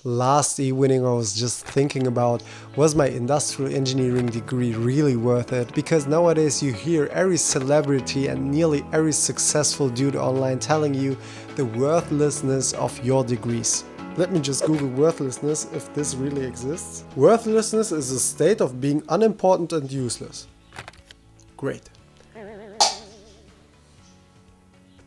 Last evening I was just thinking about, was my industrial engineering degree really worth it? Because nowadays you hear every celebrity and nearly every successful dude online telling you the worthlessness of your degrees. Let me just Google worthlessness if this really exists. Worthlessness is a state of being unimportant and useless. Great.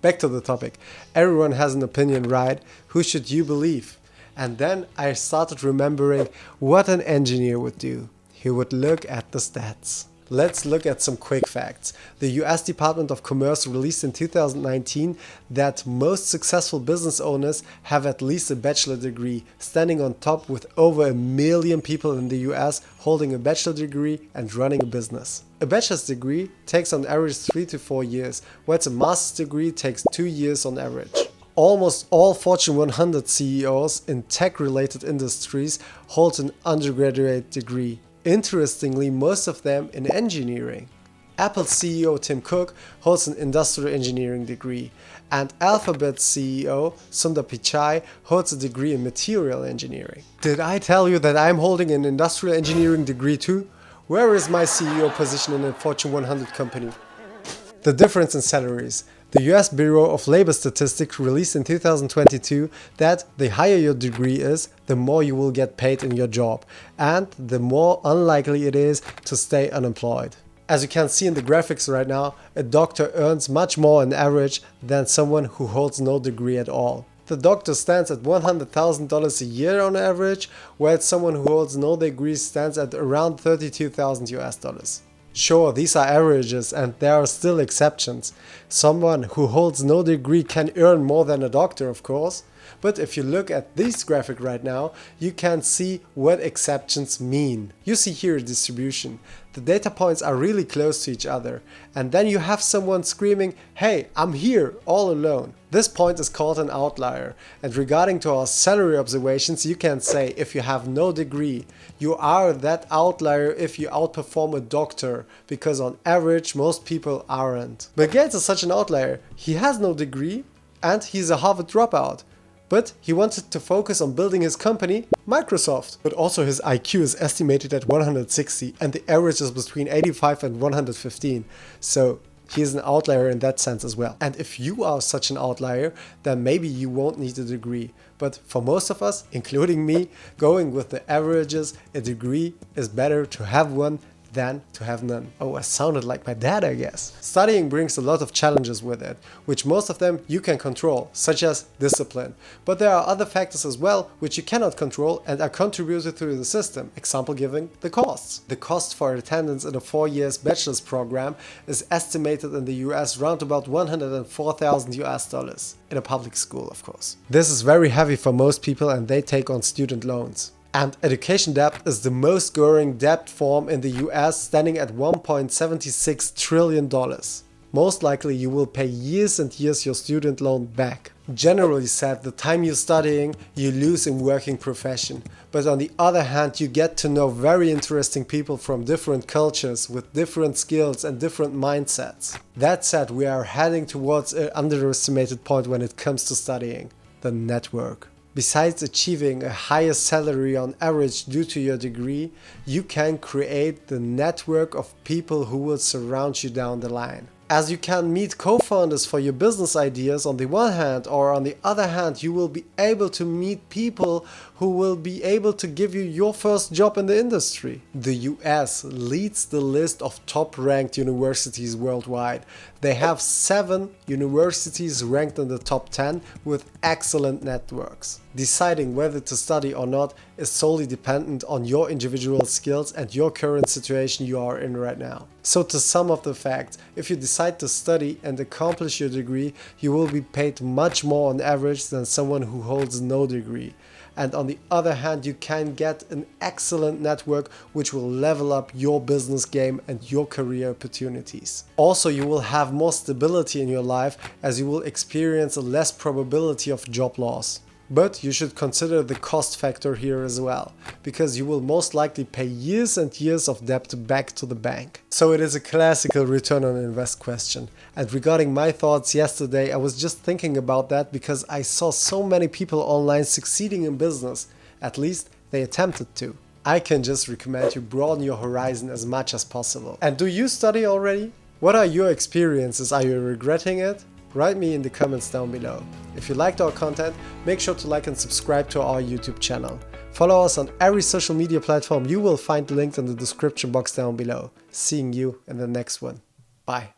Back to the topic. Everyone has an opinion, right? Who should you believe? And then I started remembering what an engineer would do. He would look at the stats. Let's look at some quick facts. The US Department of Commerce released in 2019 that most successful business owners have at least a bachelor degree, standing on top with over 1 million people in the US holding a bachelor degree and running a business. A bachelor's degree takes on average 3 to 4 years, whereas a master's degree takes 2 years on average. Almost all Fortune 100 CEOs in tech-related industries hold an undergraduate degree. Interestingly, most of them in engineering. Apple CEO Tim Cook holds an industrial engineering degree, and Alphabet CEO Sundar Pichai holds a degree in material engineering. Did I tell you that I'm holding an industrial engineering degree too? Where is my CEO position in a Fortune 100 company? The difference in salaries. The US Bureau of Labor Statistics released in 2022 that the higher your degree is, the more you will get paid in your job, and the more unlikely it is to stay unemployed. As you can see in the graphics right now, a doctor earns much more on average than someone who holds no degree at all. The doctor stands at $100,000 a year on average, whereas someone who holds no degree stands at around $32,000 US. Sure, these are averages and there are still exceptions. Someone who holds no degree can earn more than a doctor, of course. But if you look at this graphic right now, you can see what exceptions mean. You see here a distribution. The data points are really close to each other. And then you have someone screaming, "Hey, I'm here, all alone." This point is called an outlier. And regarding to our salary observations, you can say if you have no degree, you are that outlier if you outperform a doctor, because on average most people aren't. Bill Gates is such an outlier. He has no degree and he's a Harvard dropout. But he wanted to focus on building his company, Microsoft. But also his IQ is estimated at 160 and the average is between 85 and 115. So he is an outlier in that sense as well. And if you are such an outlier, then maybe you won't need a degree. But for most of us, including me, going with the averages, a degree is better to have one than to have none. Oh, I sounded like my dad, I guess. Studying brings a lot of challenges with it, which most of them you can control, such as discipline. But there are other factors as well which you cannot control and are contributed through the system, example giving the costs. The cost for attendance in a 4 years bachelor's program is estimated in the US round about $104,000 US, in a public school of course. This is very heavy for most people and they take on student loans. And education debt is the most growing debt form in the US, standing at $1.76 trillion. Most likely you will pay years and years your student loan back. Generally said, the time you're studying, you lose in working profession. But on the other hand, you get to know very interesting people from different cultures with different skills and different mindsets. That said, we are heading towards an underestimated point when it comes to studying: the network. Besides achieving a higher salary on average due to your degree, you can create the network of people who will surround you down the line. As you can meet co-founders for your business ideas on the one hand, or on the other hand, you will be able to meet people who will be able to give you your first job in the industry. The US leads the list of top-ranked universities worldwide. They have 7 universities ranked in the top 10 with excellent networks. Deciding whether to study or not is solely dependent on your individual skills and your current situation you are in right now. So to sum up the facts, if you decide to study and accomplish your degree, you will be paid much more on average than someone who holds no degree. And on the other hand, you can get an excellent network which will level up your business game and your career opportunities. Also, you will have more stability in your life as you will experience a less probability of job loss. But you should consider the cost factor here as well, because you will most likely pay years and years of debt back to the bank. So it is a classical return on invest question. And regarding my thoughts yesterday, I was just thinking about that because I saw so many people online succeeding in business. At least they attempted to. I can just recommend you broaden your horizon as much as possible. And do you study already? What are your experiences? Are you regretting it? Write me in the comments down below. If you liked our content, make sure to like and subscribe to our YouTube channel. Follow us on every social media platform. You will find the links in the description box down below. Seeing you in the next one. Bye.